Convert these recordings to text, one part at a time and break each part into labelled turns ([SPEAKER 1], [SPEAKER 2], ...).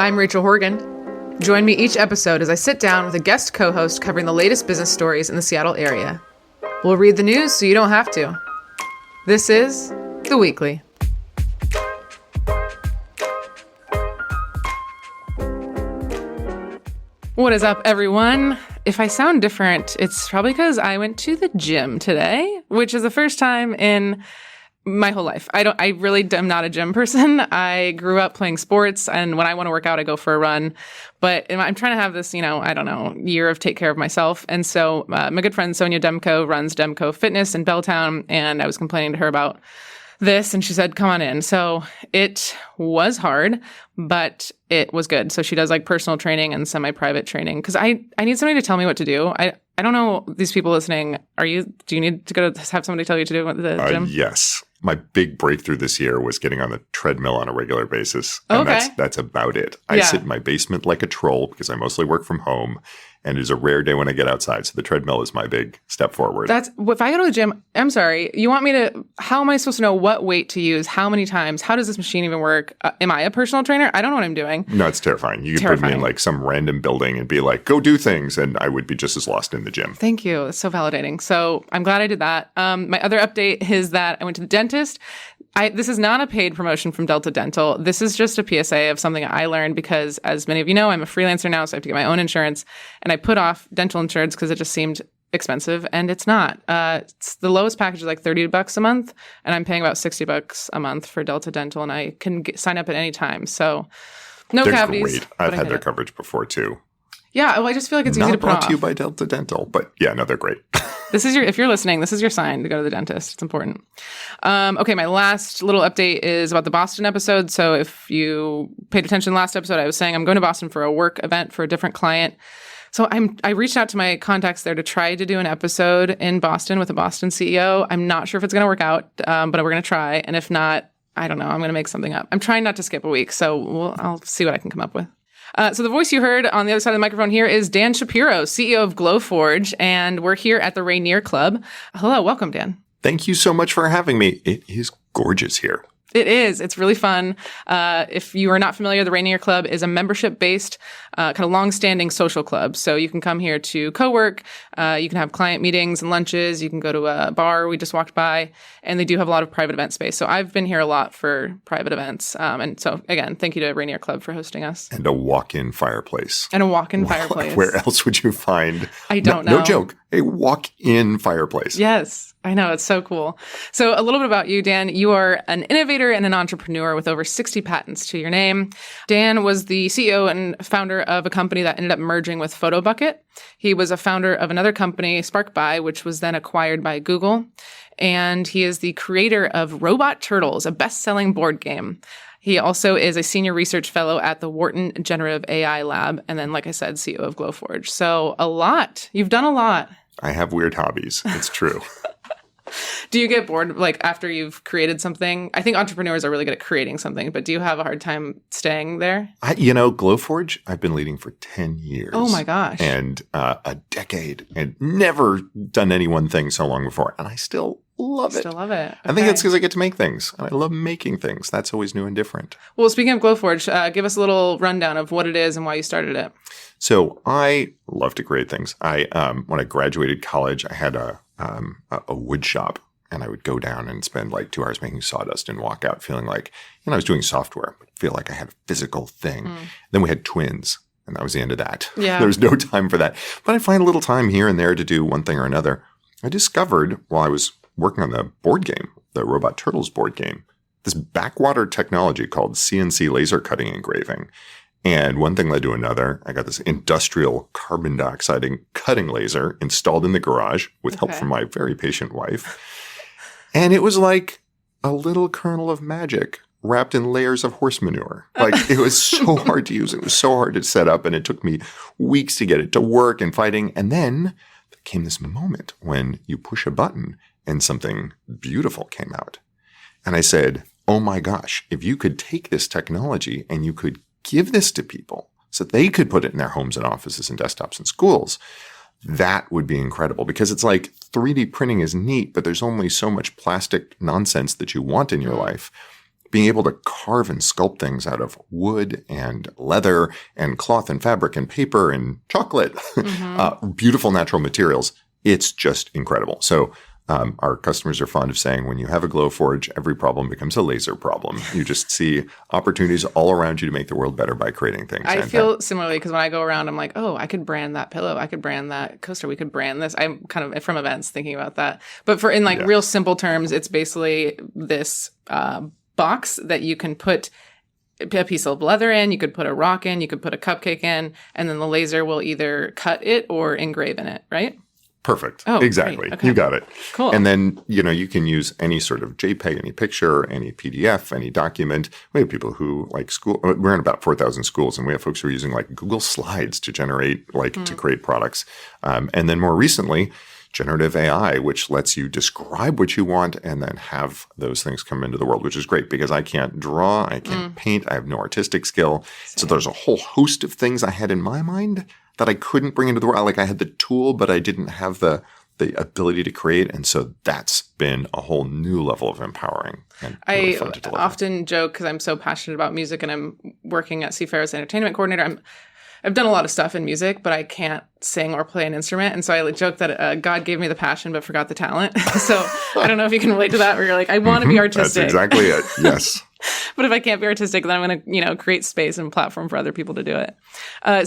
[SPEAKER 1] I'm Rachel Horgan. Join me each episode as I sit down with a guest co-host covering the latest business stories in the Seattle area. We'll read the news so you don't have to. This is The Weekly. What is up, everyone? If I sound different, it's probably because I went to the gym today, which is the first time in my whole life. I really am not a gym person. I grew up playing sports, and when I want to work out, I go for a run. But I'm trying to have this, year of take care of myself. And so my good friend Sonia Demko runs Demko Fitness in Belltown, and I was complaining to her about this, and she said, come on in. So it was hard, but it was good. So she does like personal training and semi-private training because I need somebody to tell me what to do. I don't know, these people listening, do you need to go to have somebody tell you to do the gym?
[SPEAKER 2] Yes. My big breakthrough this year was getting on the treadmill on a regular basis. And that's about it. I sit in my basement like a troll because I mostly work from home. And it is a rare day when I get outside. So the treadmill is my big step forward. If I go to the gym, I'm sorry, you want me to, how am I supposed to know what weight to use? How many times? How does this machine even work? Am I a personal trainer? I don't know what I'm doing. No, it's terrifying. You could put me in like some random building and be like, go do things. And I would be just as lost in the gym. Thank you. It's so validating. So I'm glad I did that. My other update is that I went to the dentist. This is not a paid promotion from Delta Dental. This is just a PSA of something I learned because, as many of you know, I'm a freelancer now, so I have to get my own insurance. And I put off dental insurance because it just seemed expensive, and it's not. It's the lowest package is like $30 a month, and I'm paying about $60 a month for Delta Dental, and I can sign up at any time. So no cavities. They're great. I've had their coverage before, too. Yeah, well, I just feel like it's easy to put off. Not brought to you by Delta Dental, but yeah, no, they're great. If you're listening, this is your sign to go to the dentist. It's important. Okay, my last little update is about the Boston episode. So if you paid attention last episode, I was saying I'm going to Boston for a work event for a different client. So I reached out to my contacts there to try to do an episode in Boston with a Boston CEO. I'm not sure if it's going to work out, but we're going to try. And if not, I don't know. I'm going to make something up. I'm trying not to skip a week, so I'll see what I can come up with. So the voice you heard on the other side of the microphone here is Dan Shapiro, CEO of Glowforge, and we're here at the Rainier Club. Hello, welcome, Dan. Thank you so much for having me. It is gorgeous here. It is. It's really fun. If you are not familiar, the Rainier Club is a membership-based, kind of long-standing social club. So you can come here to co-work. You can have client meetings and lunches. You can go to a bar we just walked by. And they do have a lot of private event space. So I've been here a lot for private events. And so, again, thank you to Rainier Club for hosting us. And a walk-in fireplace. Fireplace. Where else would you find? I don't know. No joke. A walk-in fireplace. Yes. I know. It's so cool. So a little bit about you, Dan. You are an innovator and an entrepreneur with over 60 patents to your name. Dan was the CEO and founder of a company that ended up merging with Photoboucket. He was a founder of another company, Sparkbuy, which was then acquired by Google. And he is the creator of Robot Turtles, a best-selling board game. He also is a senior research fellow at the Wharton Generative AI lab. And then, like I said, CEO of Glowforge. So a lot. You've done a lot. I have weird hobbies. It's true. Do you get bored, like, after you've created something? I think entrepreneurs are really good at creating something, but do you have a hard time staying there? Glowforge, I've been leading for 10 years. Oh, my gosh. And a decade, and never done any one thing so long before. And I still love it. Okay. I think that's because I get to make things. And I love making things. That's always new and different. Well, speaking of Glowforge, give us a little rundown of what it is and why you started it. So I love to create things. When I graduated college, I had a wood shop, and I would go down and spend like 2 hours making sawdust and walk out feeling like, I was doing software, but feel like I had a physical thing. Then we had twins, and that was the end of that. Yeah. There was no time for that. But I find a little time here and there to do one thing or another. I discovered while I was working on the board game, the Robot Turtles board game, this backwater technology called CNC laser cutting engraving. And one thing led to another. I got this industrial carbon dioxide cutting laser installed in the garage with help from my very patient wife. And it was like a little kernel of magic wrapped in layers of horse manure. Like, it was so hard to use. It was so hard to set up. And it took me weeks to get it to work and fighting. And then there came this moment when you push a button and something beautiful came out. And I said, oh my gosh, if you could take this technology and you could give this to people so they could put it in their homes and offices and desktops and schools, that would be incredible. Because it's like 3D printing is neat, but there's only so much plastic nonsense that you want in your life. being able to carve and sculpt things out of wood and leather and cloth and fabric and paper and chocolate, beautiful natural materials. It's just incredible. So our customers are fond of saying, when you have a Glowforge, every problem becomes a laser problem. You just see opportunities all around you to make the world better by creating things.
[SPEAKER 1] I feel similarly because when I go around, I'm like, oh, I could brand that pillow. I could brand that coaster. We could brand this. I'm kind of from events thinking about that. But in real simple terms, it's basically this box that you can put a piece of leather in, you could put a rock in, you could put a cupcake in, and then the laser will either cut it or engrave in it, right?
[SPEAKER 2] Perfect. Oh, exactly. Okay. You got it.
[SPEAKER 1] Cool.
[SPEAKER 2] And then, you can use any sort of JPEG, any picture, any PDF, any document. We have people who we're in about 4,000 schools, and we have folks who are using Google Slides to generate, to create products. And then more recently, generative AI, which lets you describe what you want and then have those things come into the world, which is great because I can't draw, I can't paint, I have no artistic skill. Same. So there's a whole host of things I had in my mind that I couldn't bring into the world. I had the tool, but I didn't have the ability to create. And so that's been a whole new level of empowering. And really fun to deliver.
[SPEAKER 1] Often joke, because I'm so passionate about music and I'm working at Seafarer's entertainment coordinator. I've done a lot of stuff in music, but I can't sing or play an instrument. And so I joke that God gave me the passion, but forgot the talent. So I don't know if you can relate to that, where you're like, I want to be artistic.
[SPEAKER 2] That's exactly it. Yes.
[SPEAKER 1] But if I can't be artistic, then I'm going to, create space and platform for other people to do it.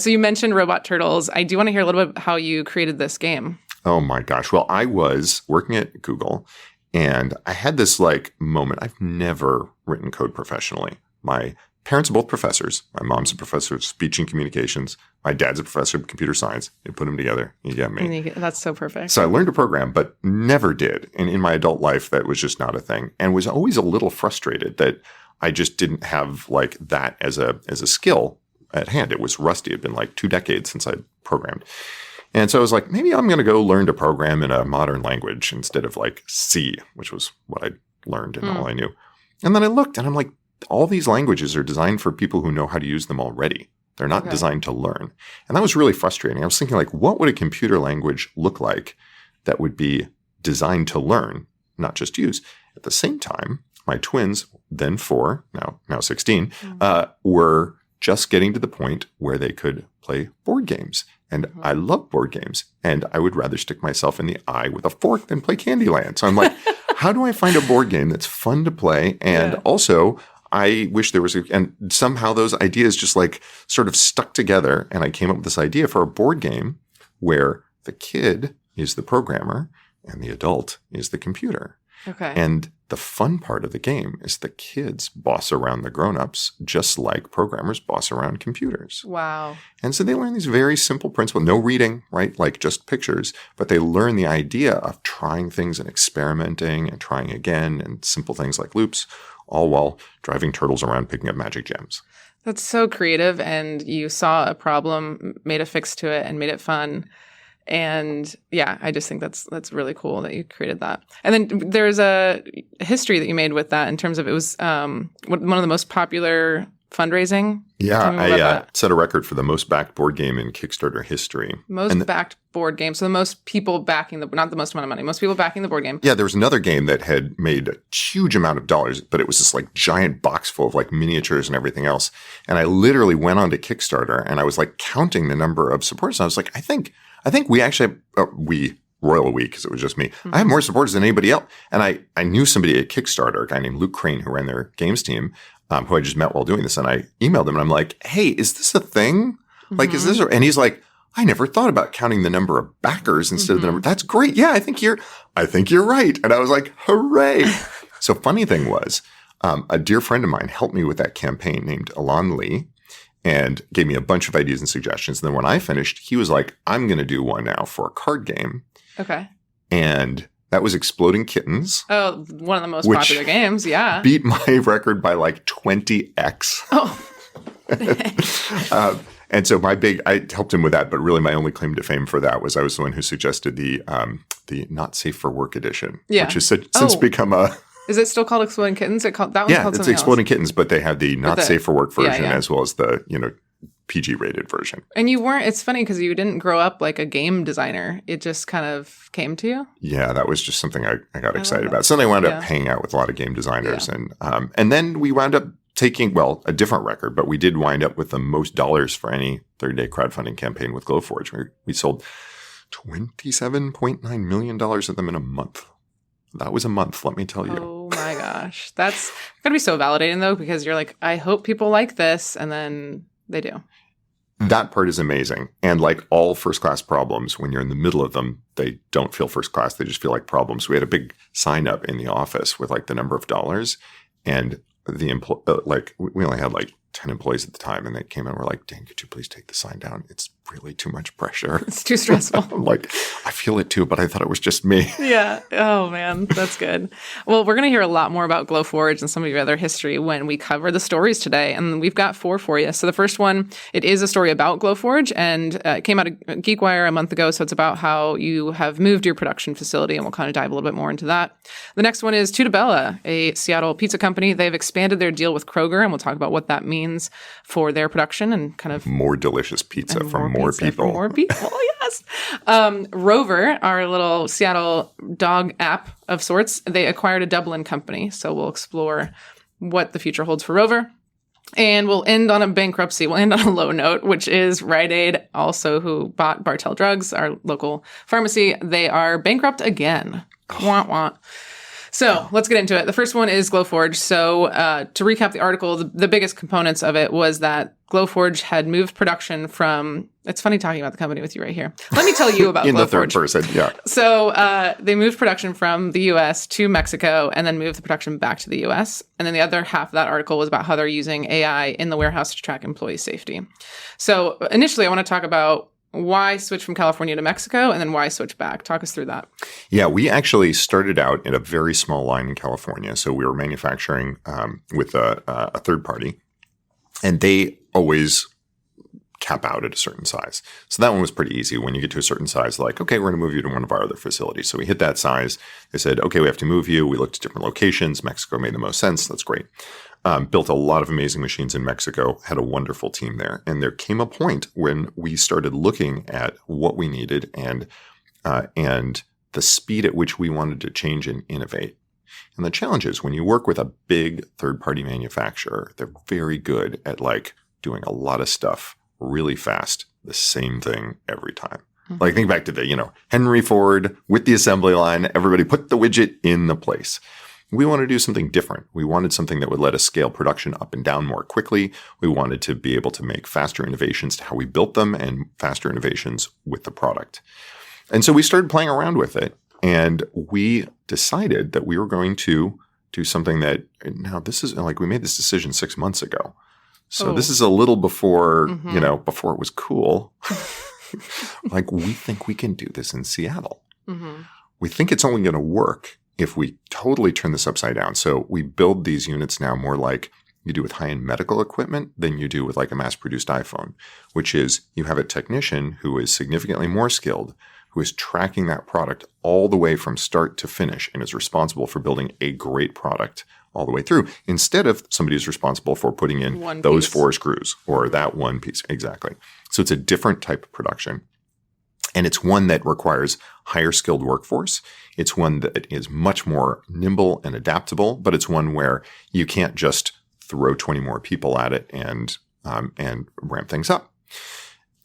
[SPEAKER 1] So you mentioned Robot Turtles. I do want to hear a little bit how you created this game.
[SPEAKER 2] Oh my gosh. Well, I was working at Google and I had this moment. I've never written code professionally. My parents are both professors. My mom's a professor of speech and communications. My dad's a professor of computer science. You put them together, you get me.
[SPEAKER 1] That's so perfect.
[SPEAKER 2] So I learned to program, but never did. And in my adult life, that was just not a thing. And was always a little frustrated that I just didn't have that as a skill at hand. It was rusty. It had been 2 decades since I'd programmed. And so I was like, maybe I'm going to go learn to program in a modern language instead of C, which was what I learned and all I knew. And then I looked and I'm like, all these languages are designed for people who know how to use them already. They're not designed to learn. And that was really frustrating. I was thinking what would a computer language look like that would be designed to learn, not just use? At the same time, my twins, then 4, now 16, were just getting to the point where they could play board games. And I love board games. And I would rather stick myself in the eye with a fork than play Candyland. So I'm like, how do I find a board game that's fun to play? And also, I wish there was and somehow those ideas just sort of stuck together. And I came up with this idea for a board game where the kid is the programmer and the adult is the computer.
[SPEAKER 1] Okay.
[SPEAKER 2] And the fun part of the game is the kids boss around the grown-ups just like programmers boss around computers.
[SPEAKER 1] Wow.
[SPEAKER 2] And so they learn these very simple principles, no reading, right? Just pictures, but they learn the idea of trying things and experimenting and trying again and simple things like loops, all while driving turtles around picking up magic gems.
[SPEAKER 1] That's so creative. And you saw a problem, made a fix to it, and made it fun. And yeah, I just think that's really cool that you created that. And then there's a history that you made with that in terms of it was one of the most popular fundraising.
[SPEAKER 2] Yeah, I set a record for the most backed board game in Kickstarter history.
[SPEAKER 1] Backed board game. So the most people backing not the most amount of money, most people backing the board game.
[SPEAKER 2] Yeah, there was another game that had made a huge amount of dollars, but it was this giant box full of miniatures and everything else. And I literally went onto Kickstarter and I was counting the number of supporters. And I was like, I think we actually, royal we, because it was just me. I have more supporters than anybody else. And I knew somebody at Kickstarter, a guy named Luke Crane, who ran their games team, who I just met while doing this. And I emailed him and I'm like, hey, is this a thing? Is this? And he's like, I never thought about counting the number of backers instead of the number. That's great. Yeah, I think you're right. And I was like, hooray. So funny thing was, a dear friend of mine helped me with that campaign named Alon Lee and gave me a bunch of ideas and suggestions. And then when I finished, he was like, I'm going to do one now for a card game.
[SPEAKER 1] Okay.
[SPEAKER 2] And that was Exploding Kittens.
[SPEAKER 1] Oh, one of the most popular games. Yeah.
[SPEAKER 2] Beat my record by 20x.
[SPEAKER 1] Oh.
[SPEAKER 2] And so I helped him with that, but really my only claim to fame for that was I was the one who suggested the Not Safe for Work edition, which has since become a...
[SPEAKER 1] Is it still called Exploding Kittens? That one's called something
[SPEAKER 2] it's Exploding Kittens, but they have the Not Safe for Work version as well as the, PG-rated version.
[SPEAKER 1] And it's funny because you didn't grow up like a game designer. It just kind of came to you.
[SPEAKER 2] Yeah, that was just something I got excited about. So then I wound up hanging out with a lot of game designers. And then we wound up taking, a different record, but we did wind up with the most dollars for any 30-day crowdfunding campaign with Glowforge. We sold $27.9 million of them in a month. That was a month, let me tell you.
[SPEAKER 1] Oh my gosh. That's going to be so validating though, because you're like, I hope people like this. And then they do.
[SPEAKER 2] That part is amazing. And like all first-class problems, when you're in the middle of them, they don't feel first class. They just feel like problems. We had a big sign up in the office with like the number of dollars, and we only had like 10 employees at the time, and they came in and were like, Dan, could you please take the sign down? It's really too much pressure.
[SPEAKER 1] It's too stressful.
[SPEAKER 2] I'm like, I feel it too, but I thought it was just me.
[SPEAKER 1] Yeah. Oh, man. That's good. Well, we're going to hear a lot more about Glowforge and some of your other history when we cover the stories today. And we've got 4 for you. So the first one, it is a story about Glowforge, and it came out of GeekWire a month ago. So it's about how you have moved your production facility, and we'll kind of dive a little bit more into that. The next one is Tutta Bella, a Seattle pizza company. They've expanded their deal with Kroger, and we'll talk about what that means for their production and kind of
[SPEAKER 2] more delicious pizza for more people.
[SPEAKER 1] For more people, yes. Rover, our little Seattle dog app of sorts, they acquired a Dublin company. So we'll explore what the future holds for Rover. And we'll end on a bankruptcy. We'll end on a low note, which is Rite Aid, also who bought Bartell Drugs, our local pharmacy. They are bankrupt again. Wah, wah. So let's get into it. The first one is Glowforge. So to recap the article, the biggest components of it was that Glowforge had moved production from, it's funny talking about the company with you right here. Let me tell you about
[SPEAKER 2] in
[SPEAKER 1] Glowforge.
[SPEAKER 2] The third person, yeah.
[SPEAKER 1] So they moved production from the U.S. to Mexico and then moved the production back to the U.S. And then the other half of that article was about how they're using AI in the warehouse to track employee safety. So initially, I want to talk about why switch from California to Mexico, and then why switch back? Talk us through that.
[SPEAKER 2] Yeah, we actually started out in a very small line in California. So we were manufacturing with a third party, and they always cap out at a certain size. So that one was pretty easy. When you get to a certain size, like, okay, we're going to move you to one of our other facilities. So we hit that size. They said, okay, we have to move you. We looked at different locations. Mexico made the most sense. That's great. Built a lot of amazing machines in Mexico, had a wonderful team there. And there came a point when we started looking at what we needed and the speed at which we wanted to change and innovate. And the challenge is when you work with a big third-party manufacturer, they're very good at like doing a lot of stuff really fast, the same thing every time. Mm-hmm. Like think back to the, Henry Ford with the assembly line, everybody put the widget in the place. We wanted to do something different. We wanted something that would let us scale production up and down more quickly. We wanted to be able to make faster innovations to how we built them and faster innovations with the product. And so we started playing around with it, and we decided that we were going to do something that now this is like we made this decision 6 months ago. So this is a little before, before it was cool. Like we think we can do this in Seattle. Mm-hmm. We think it's only going to work if we totally turn this upside down. So we build these units now more like you do with high-end medical equipment than you do with like a mass-produced iPhone, which is you have a technician who is significantly more skilled, who is tracking that product all the way from start to finish and is responsible for building a great product all the way through, instead of somebody who's responsible for putting in those 4 screws or that one piece. Exactly. So it's a different type of production. And it's one that requires higher skilled workforce. It's one that is much more nimble and adaptable, but it's one where you can't just throw 20 more people at it and ramp things up.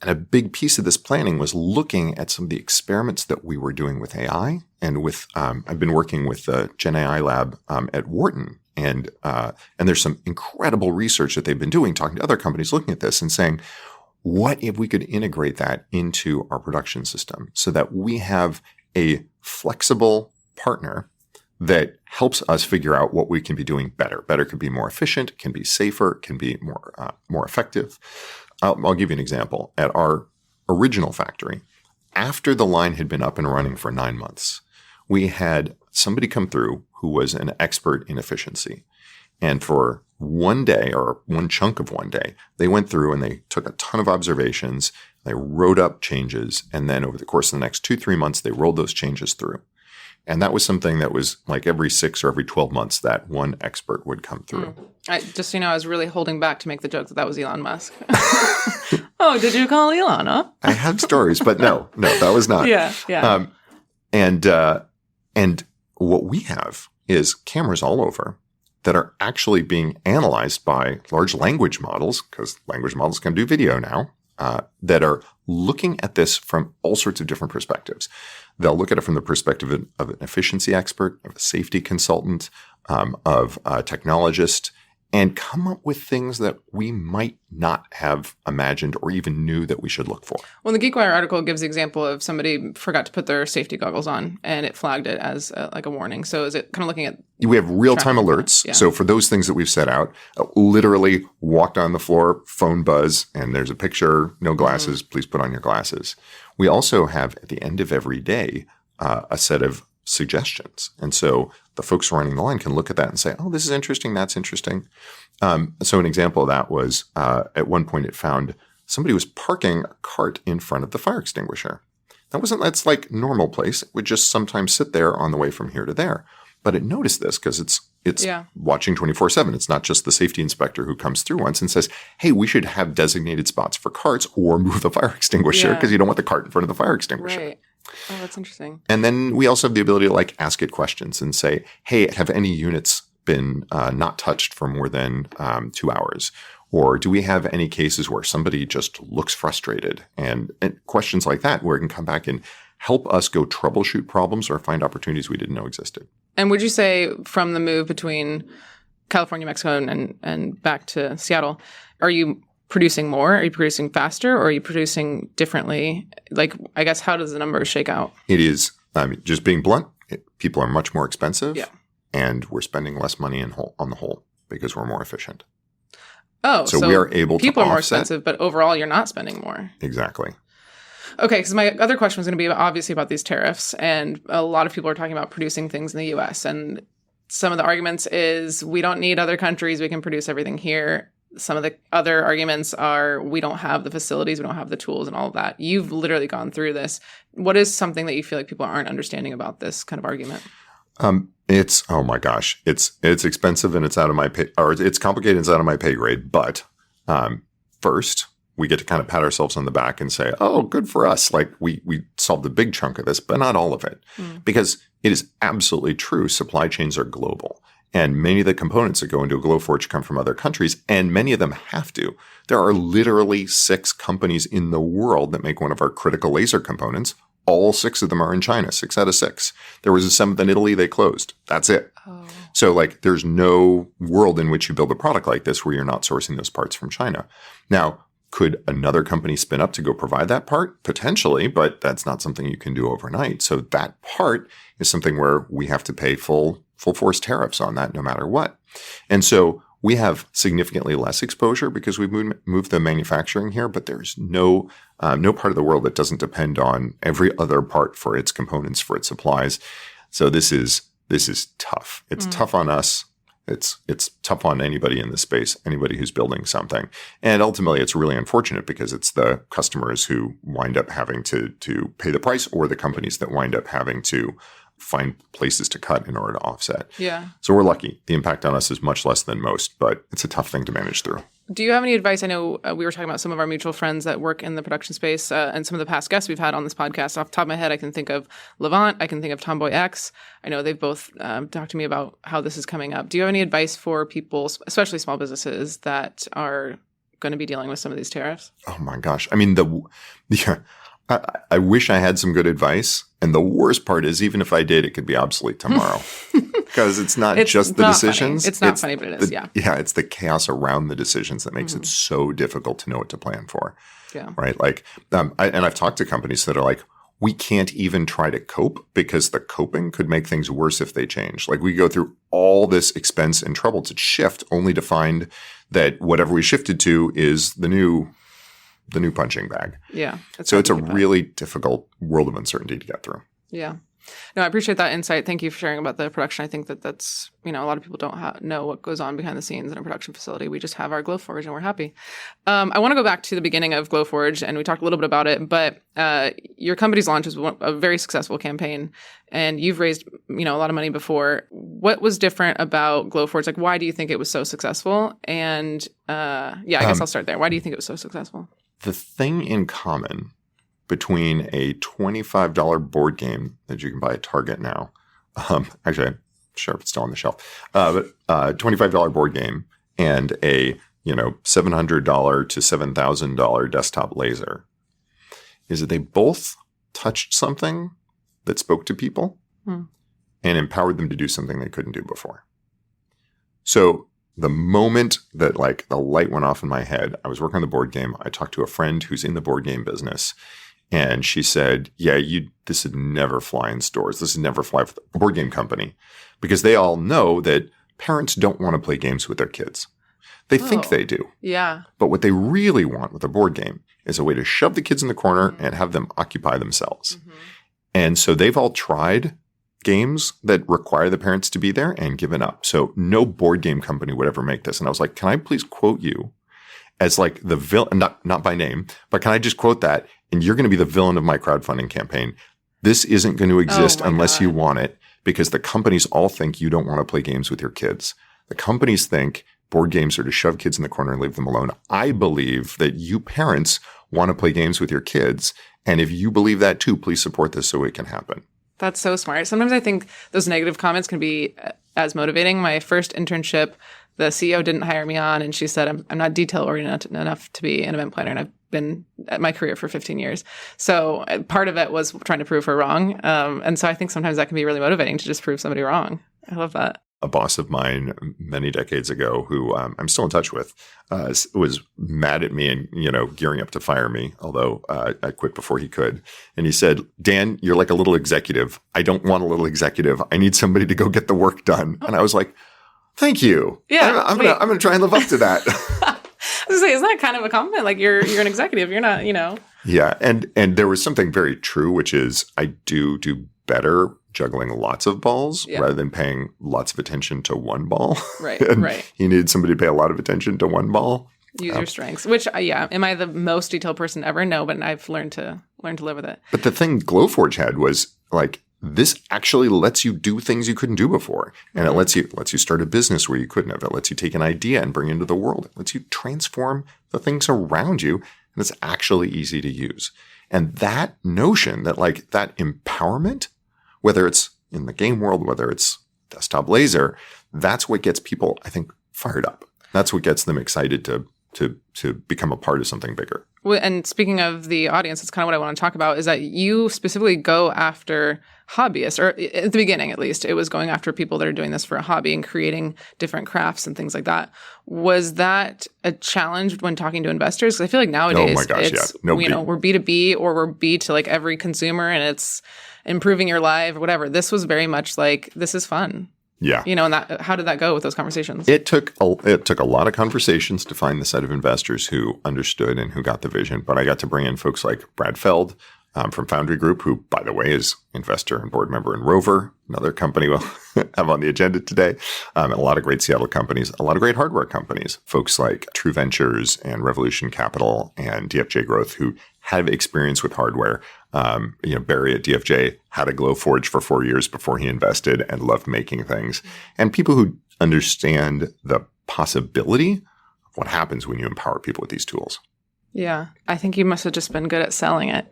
[SPEAKER 2] And a big piece of this planning was looking at some of the experiments that we were doing with AI. And with I've been working with the Gen AI lab at Wharton, and there's some incredible research that they've been doing, talking to other companies, looking at this and saying, what if we could integrate that into our production system so that we have a flexible partner that helps us figure out what we can be doing better? Better could be more efficient, can be safer, can be more effective. I'll give you an example. At our original factory, after the line had been up and running for 9 months, we had somebody come through who was an expert in efficiency. And for one day or one chunk of one day, they went through and they took a ton of observations. They wrote up changes. And then over the course of the next 2-3 months, they rolled those changes through. And that was something that was like every 6 or every 12 months that one expert would come through.
[SPEAKER 1] Just so you know, I was really holding back to make the joke that was Elon Musk. Oh, did you call Elon, huh?
[SPEAKER 2] I had stories, but no, that was not.
[SPEAKER 1] Yeah.
[SPEAKER 2] And what we have is cameras all over that are actually being analyzed by large language models, because language models can do video now, that are looking at this from all sorts of different perspectives. They'll look at it from the perspective of an efficiency expert, of a safety consultant, of a technologist, and come up with things that we might not have imagined or even knew that we should look for.
[SPEAKER 1] Well, the GeekWire article gives the example of somebody forgot to put their safety goggles on, and it flagged it as like a warning. So is it kind of looking at...
[SPEAKER 2] We have real-time alerts. Yeah. So for those things that we've set out, literally walked on the floor, phone buzz, and there's a picture, no glasses, please put on your glasses. We also have, at the end of every day, a set of suggestions. And so the folks running the line can look at that and say, oh, this is interesting, that's interesting. So an example of that was at one point it found somebody was parking a cart in front of the fire extinguisher. That's like normal place. It would just sometimes sit there on the way from here to there. But it noticed this because it's watching 24/7. It's not just the safety inspector who comes through once and says, hey, we should have designated spots for carts or move the fire extinguisher because you don't want the cart in front of the fire extinguisher.
[SPEAKER 1] Right. Oh, that's interesting.
[SPEAKER 2] And then we also have the ability to like ask it questions and say, hey, have any units been not touched for more than 2 hours? Or do we have any cases where somebody just looks frustrated? And questions like that where it can come back and help us go troubleshoot problems or find opportunities we didn't know existed.
[SPEAKER 1] And would you say from the move between California, Mexico, and back to Seattle, are you producing more? Are you producing faster? Or are you producing differently? Like, I guess, how does the numbers shake out?
[SPEAKER 2] It is, just being blunt, people are much more expensive. Yeah. And we're spending less money on the whole because we're more efficient.
[SPEAKER 1] Oh,
[SPEAKER 2] so we are able to
[SPEAKER 1] people are more
[SPEAKER 2] offset.
[SPEAKER 1] expensive, but overall you're not spending more.
[SPEAKER 2] Exactly.
[SPEAKER 1] Okay, because my other question was going to be obviously about these tariffs, and a lot of people are talking about producing things in the U.S., and some of the arguments is we don't need other countries, we can produce everything here. Some of the other arguments are we don't have the facilities, we don't have the tools and all of that. You've literally gone through this. What is something that you feel like people aren't understanding about this kind of argument?
[SPEAKER 2] It's, oh my gosh, it's expensive and it's out of my pay, or it's complicated and it's out of my pay grade. But first, we get to kind of pat ourselves on the back and say, oh, good for us. Like we solved a big chunk of this, but not all of it. Because it is absolutely true. Supply chains are global. And many of the components that go into a Glowforge come from other countries, and many of them have to. There are literally 6 companies in the world that make one of our critical laser components. All 6 of them are in China, 6 out of 6. There was a 7th in Italy, they closed. That's it. Oh. So like there's no world in which you build a product like this where you're not sourcing those parts from China. Now, could another company spin up to go provide that part? Potentially, but that's not something you can do overnight. So that part is something where we have to pay full force tariffs on that no matter what. And so we have significantly less exposure because we've moved the manufacturing here, but there's no part of the world that doesn't depend on every other part for its components, for its supplies. So this is tough. It's tough on us. It's tough on anybody in this space, anybody who's building something. And ultimately, it's really unfortunate because it's the customers who wind up having to pay the price or the companies that wind up having to find places to cut in order to offset. Yeah. So we're lucky. The impact on us is much less than most, but it's a tough thing to manage through.
[SPEAKER 1] Do you have any advice? I know we were talking about some of our mutual friends that work in the production space and some of the past guests we've had on this podcast. Off the top of my head, I can think of Levant. I can think of Tomboy X. I know they've both talked to me about how this is coming up. Do you have any advice for people, especially small businesses, that are going to be dealing with some of these tariffs?
[SPEAKER 2] Oh my gosh. I mean, I wish I had some good advice. And the worst part is, even if I did, it could be obsolete tomorrow. Because it's not just the decisions.
[SPEAKER 1] Funny. It's not funny, but it is, yeah.
[SPEAKER 2] Yeah, it's the chaos around the decisions that makes it so difficult to know what to plan for. Yeah. Right? Like, I've talked to companies that are like, we can't even try to cope because the coping could make things worse if they change. Like, we go through all this expense and trouble to shift only to find that whatever we shifted to is the new punching bag. Yeah. So it's a really difficult world of uncertainty to get through.
[SPEAKER 1] Yeah. No, I appreciate that insight. Thank you for sharing about the production. I think that's, a lot of people don't know what goes on behind the scenes in a production facility. We just have our Glowforge and we're happy. I want to go back to the beginning of Glowforge, and we talked a little bit about it, but your company's launch was a very successful campaign, and you've raised, a lot of money before. What was different about Glowforge? Like, why do you think it was so successful? And I guess I'll start there. Why do you think it was so successful?
[SPEAKER 2] The thing in common between a $25 board game that you can buy at Target now, actually, I'm sure if it's still on the shelf, but $25 board game and a $700 to $7,000 desktop laser is that they both touched something that spoke to people and empowered them to do something they couldn't do before. So the moment that the light went off in my head, I was working on the board game. I talked to a friend who's in the board game business, and she said, this would never fly in stores. This would never fly for the board game company, because they all know that parents don't want to play games with their kids. They think they do.
[SPEAKER 1] Yeah.
[SPEAKER 2] But what they really want with a board game is a way to shove the kids in the corner and have them occupy themselves. Mm-hmm. And so they've all tried games that require the parents to be there and given up. So no board game company would ever make this. And I was like, can I please quote you as the villain, not by name, but can I just quote that? And you're going to be the villain of my crowdfunding campaign. This isn't going to exist unless you want it, because the companies all think you don't want to play games with your kids. The companies think board games are to shove kids in the corner and leave them alone. I believe that you parents want to play games with your kids. And if you believe that too, please support this so it can happen.
[SPEAKER 1] That's so smart. Sometimes I think those negative comments can be as motivating. My first internship, the CEO didn't hire me on, and she said, I'm not detail-oriented enough to be an event planner, and I've been at my career for 15 years. So part of it was trying to prove her wrong. And so I think sometimes that can be really motivating to just prove somebody wrong. I love that.
[SPEAKER 2] A boss of mine many decades ago, who I'm still in touch with, was mad at me and, gearing up to fire me, although I quit before he could. And he said, Dan, you're like a little executive. I don't want a little executive. I need somebody to go get the work done. And I was like, thank you.
[SPEAKER 1] Yeah,
[SPEAKER 2] I'm gonna try and live up to that.
[SPEAKER 1] I was gonna say, isn't that kind of a compliment? Like you're an executive. You're not,
[SPEAKER 2] Yeah, and there was something very true, which is I do better juggling lots of balls rather than paying lots of attention to one ball.
[SPEAKER 1] Right,
[SPEAKER 2] right. You need somebody to pay a lot of attention to one ball.
[SPEAKER 1] Use your strengths, which, am I the most detailed person ever? No, but I've learned to live with it.
[SPEAKER 2] But the thing Glowforge had was this actually lets you do things you couldn't do before. And it lets you start a business where you couldn't have. It lets you take an idea and bring it into the world. It lets you transform the things around you. And it's actually easy to use. And that notion that that empowerment, whether it's in the game world, whether it's desktop laser, that's what gets people, I think, fired up. That's what gets them excited to become a part of something bigger.
[SPEAKER 1] Well, and speaking of the audience, that's kind of what I want to talk about, is that you specifically go after hobbyists, or at the beginning at least, it was going after people that are doing this for a hobby and creating different crafts and things like that. Was that a challenge when talking to investors? Because I feel like nowadays we're B2B or we're B to every consumer, and it's improving your life or whatever. This was very much this is fun.
[SPEAKER 2] Yeah.
[SPEAKER 1] And how did that go with those conversations?
[SPEAKER 2] It took a lot of conversations to find the set of investors who understood and who got the vision. But I got to bring in folks like Brad Feld from Foundry Group, who, by the way, is investor and board member in Rover, another company we'll have on the agenda today. And a lot of great Seattle companies, a lot of great hardware companies, folks like True Ventures and Revolution Capital and DFJ Growth, who have experience with hardware. Barry at DFJ had a Glowforge for 4 years before he invested and loved making things. And people who understand the possibility of what happens when you empower people with these tools.
[SPEAKER 1] Yeah. I think you must have just been good at selling it.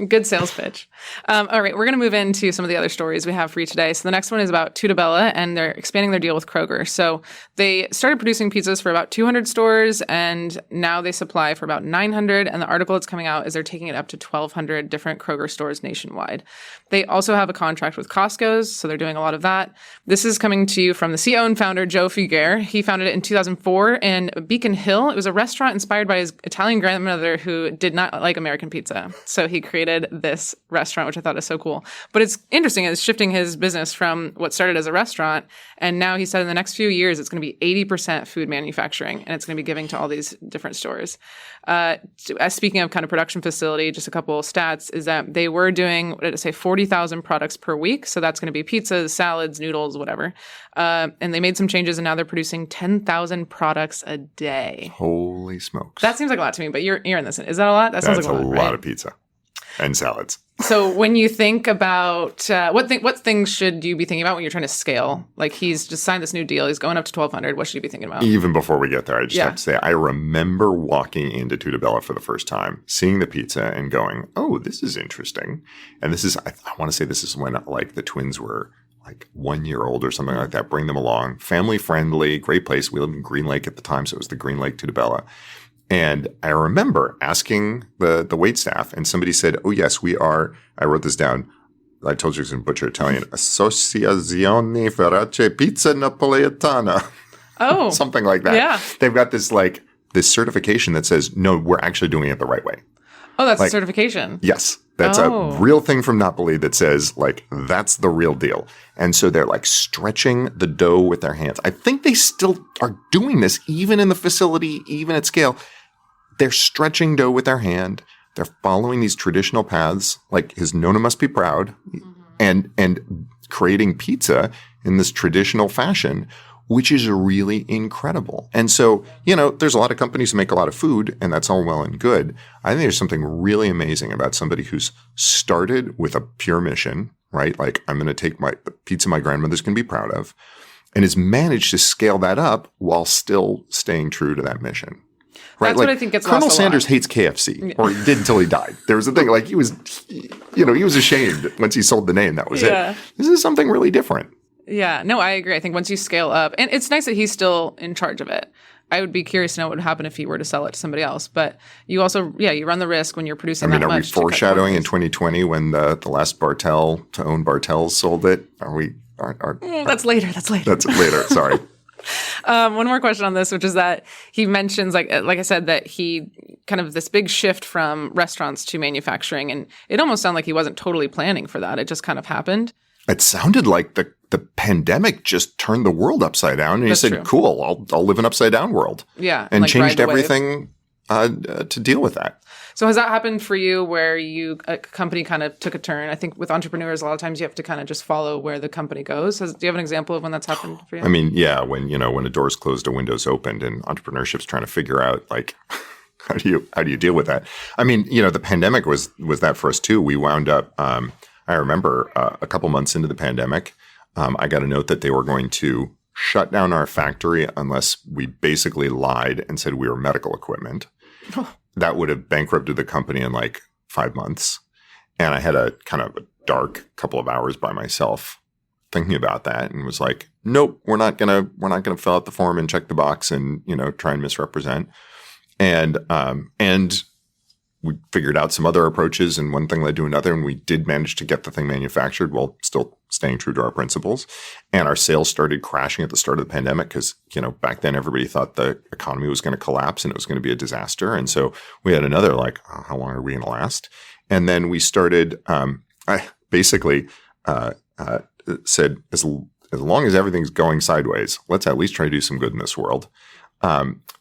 [SPEAKER 1] Good sales pitch. All right. We're going to move into some of the other stories we have for you today. So the next one is about Tutta Bella, and they're expanding their deal with Kroger. So they started producing pizzas for about 200 stores, and now they supply for about 900. And the article that's coming out is they're taking it up to 1,200 different Kroger stores nationwide. They also have a contract with Costco's, so they're doing a lot of that. This is coming to you from the CEO and founder, Joe Figuer. He founded it in 2004 in Beacon Hill. It was a restaurant inspired by his Italian grandmother who did not like American pizza. So he created created this restaurant, which I thought is so cool. But it's interesting. It's shifting his business from what started as a restaurant. And now he said in the next few years, it's going to be 80% food manufacturing, and it's going to be giving to all these different stores. Speaking of kind of production facility, just a couple of stats is that they were doing, what did it say, 40,000 products per week. So that's going to be pizzas, salads, noodles, whatever. And they made some changes, and now they're producing 10,000 products a day.
[SPEAKER 2] Holy smokes.
[SPEAKER 1] That seems like a lot to me, but you're in this. Is that a lot? That sounds like a lot,
[SPEAKER 2] lot
[SPEAKER 1] right?
[SPEAKER 2] of pizza and salads.
[SPEAKER 1] So when you think about what things should you be thinking about when you're trying to scale? Like he's just signed this new deal. He's going up to 1,200. What should you be thinking about?
[SPEAKER 2] Even before we get there, I just have to say, I remember walking into Tutta Bella for the first time, seeing the pizza and going, oh, this is interesting. And this is, I want to say this is when like the twins were like 1 year old or something like that. Bring them along. Family friendly, great place. We lived in Green Lake at the time, so it was the Green Lake Tutta Bella. And I remember asking the waitstaff, and somebody said, oh, yes, we are. I wrote this down. I told you it was in Butcher Italian. Associazione Ferace Pizza Napoletana.
[SPEAKER 1] Oh.
[SPEAKER 2] Something like that.
[SPEAKER 1] Yeah.
[SPEAKER 2] They've got this certification that says, no, we're actually doing it the right way.
[SPEAKER 1] Oh, that's a certification.
[SPEAKER 2] Yes. That's a real thing from Napoli that says, like, that's the real deal. And so they're, like, stretching the dough with their hands. I think they still are doing this, even in the facility, even at scale. They're stretching dough with their hand. They're following these traditional paths, like his Nonna must be proud, and creating pizza in this traditional fashion, which is really incredible. And so, there's a lot of companies who make a lot of food, and that's all well and good. I think there's something really amazing about somebody who's started with a pure mission, right? Like, I'm going to take the pizza my grandmother's going to be proud of, and has managed to scale that up while still staying true to that mission. Right?
[SPEAKER 1] That's what I think gets
[SPEAKER 2] Colonel
[SPEAKER 1] lost a
[SPEAKER 2] Sanders
[SPEAKER 1] lot.
[SPEAKER 2] hates KFC, or he did until he died. There was a thing, like he was ashamed once he sold the name. That was it. This is something really different.
[SPEAKER 1] Yeah, no, I agree. I think once you scale up, and it's nice that he's still in charge of it. I would be curious to know what would happen if he were to sell it to somebody else. But you also, you run the risk when you're producing that much.
[SPEAKER 2] Are we foreshadowing in 2020 when the last Bartell to own Bartels sold it?
[SPEAKER 1] That's later. That's
[SPEAKER 2] later. Sorry.
[SPEAKER 1] One more question on this, which is that he mentions, like I said, that he kind of this big shift from restaurants to manufacturing, and it almost sounded like he wasn't totally planning for that. It just kind of happened.
[SPEAKER 2] It sounded like the pandemic just turned the world upside down, and he said, true. Cool, I'll live an upside down world.
[SPEAKER 1] Yeah.
[SPEAKER 2] And changed everything to deal with that.
[SPEAKER 1] So has that happened for you where a company kind of took a turn? I think with entrepreneurs, a lot of times you have to kind of just follow where the company goes. Do you have an example of when that's happened for you?
[SPEAKER 2] I mean, yeah, when a door's closed, a window's opened, and entrepreneurship's trying to figure out, like, how do you deal with that? I mean, the pandemic was that for us too. We wound up, I remember a couple months into the pandemic, I got a note that they were going to shut down our factory unless we basically lied and said we were medical equipment. That would have bankrupted the company in like 5 months. And I had a kind of a dark couple of hours by myself thinking about that, and was like, nope, we're not gonna fill out the form and check the box and try and misrepresent. And we figured out some other approaches, and one thing led to another, and we did manage to get the thing manufactured while still staying true to our principles. And our sales started crashing at the start of the pandemic because, back then everybody thought the economy was going to collapse and it was going to be a disaster. And so we had another, like, oh, how long are we going to last? And then we started, I basically said, as long as everything's going sideways, let's at least try to do some good in this world.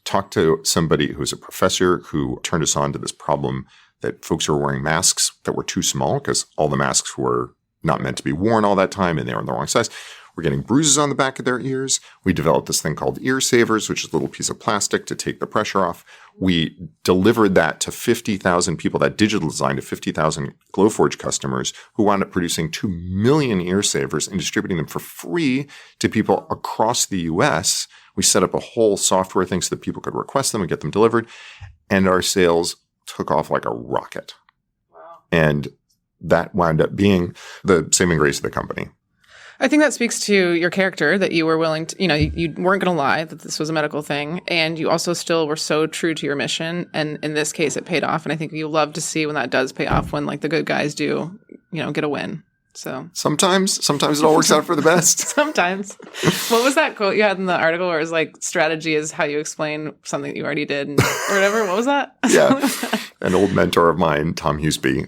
[SPEAKER 2] Talked to somebody who's a professor who turned us on to this problem that folks were wearing masks that were too small because all the masks were not meant to be worn all that time and they were in the wrong size. We're getting bruises on the back of their ears. We developed this thing called ear savers, which is a little piece of plastic to take the pressure off. We delivered that to 50,000 people, that digital design to 50,000 Glowforge customers who wound up producing 2 million ear savers and distributing them for free to people across the US. We set up a whole software thing so that people could request them and get them delivered. And our sales took off like a rocket. Wow. And that wound up being the saving grace of the company.
[SPEAKER 1] I think that speaks to your character, that you were willing to, you weren't going to lie that this was a medical thing. And you also still were so true to your mission. And in this case, it paid off. And I think you love to see when that does pay off, when like the good guys do, get a win. So sometimes
[SPEAKER 2] it all works out for the best.
[SPEAKER 1] Sometimes. What was that quote you had in the article where it was like, strategy is how you explain something that you already did or whatever? What was that?
[SPEAKER 2] Yeah. An old mentor of mine, Tom Huseby,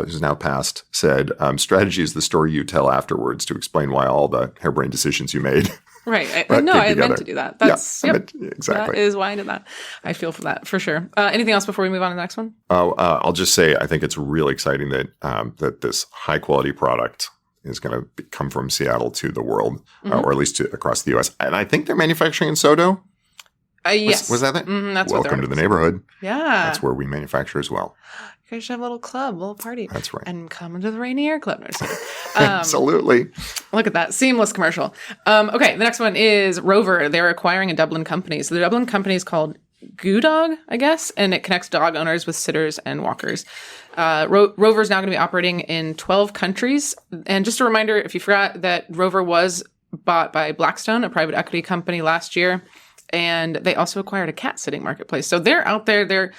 [SPEAKER 2] who's now passed, said, strategy is the story you tell afterwards to explain why all the harebrained decisions you made.
[SPEAKER 1] Right. I meant to do that. That's
[SPEAKER 2] exactly.
[SPEAKER 1] That is why I did that. I feel for that for sure. Anything else before we move on to the next one?
[SPEAKER 2] I'll just say I think it's really exciting that that this high quality product is going to come from Seattle to the world, or at least across the U.S. And I think they're manufacturing in Sodo.
[SPEAKER 1] Yes.
[SPEAKER 2] Was that it?
[SPEAKER 1] That's
[SPEAKER 2] Welcome to the neighborhood.
[SPEAKER 1] Yeah.
[SPEAKER 2] That's where we manufacture as well.
[SPEAKER 1] You guys should have a little club, a little party.
[SPEAKER 2] That's right.
[SPEAKER 1] And come into the Rainier Club. No,
[SPEAKER 2] Absolutely.
[SPEAKER 1] Look at that. Seamless commercial. Okay, the next one is Rover. They're acquiring a Dublin company. So the Dublin company is called GooDog, I guess, and it connects dog owners with sitters and walkers. Rover is now going to be operating in 12 countries. And just a reminder, if you forgot, that Rover was bought by Blackstone, a private equity company, last year. And they also acquired a cat sitting marketplace. So they're out there.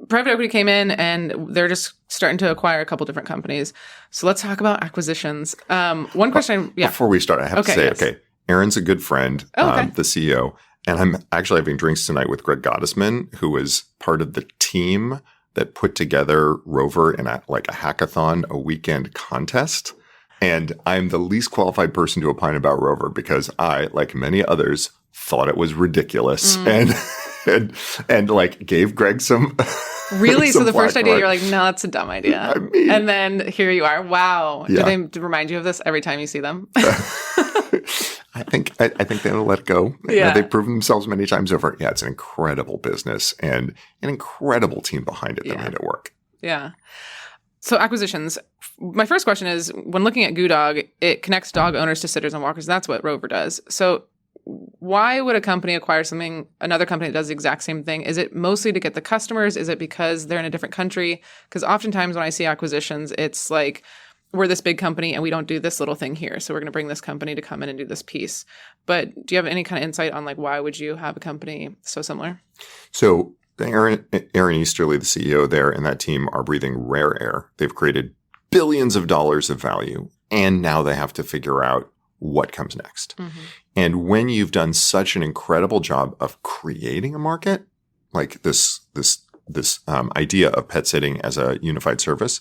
[SPEAKER 1] Private equity came in and they're just starting to acquire a couple different companies. So let's talk about acquisitions. One question.
[SPEAKER 2] Before we start, I have to say, Aaron's a good friend, the CEO. And I'm actually having drinks tonight with Greg Gottesman, who was part of the team that put together Rover in a hackathon, a weekend contest. And I'm the least qualified person to opine about Rover because I, like many others, thought it was ridiculous and like gave Greg some
[SPEAKER 1] really.
[SPEAKER 2] some
[SPEAKER 1] so the first idea
[SPEAKER 2] light.
[SPEAKER 1] You're like, no, that's a dumb idea. I mean, and then here you are. Wow.
[SPEAKER 2] Yeah.
[SPEAKER 1] Do they remind you of this every time you see them?
[SPEAKER 2] I think they'll let it go.
[SPEAKER 1] Yeah.
[SPEAKER 2] They've proven themselves many times over. Yeah, it's an incredible business and an incredible team behind it that made it work.
[SPEAKER 1] Yeah. So acquisitions. My first question is, when looking at GooDog, it connects dog owners to sitters and walkers. That's what Rover does. So why would a company acquire another company that does the exact same thing? Is it mostly to get the customers? Is it because they're in a different country? Because oftentimes when I see acquisitions, it's like, we're this big company and we don't do this little thing here. So we're going to bring this company to come in and do this piece. But do you have any kind of insight on like, why would you have a company so similar?
[SPEAKER 2] So Aaron Easterly, the CEO there, and that team are breathing rare air. They've created billions of dollars of value. And now they have to figure out what comes next. Mm-hmm. And when you've done such an incredible job of creating a market, like this idea of pet sitting as a unified service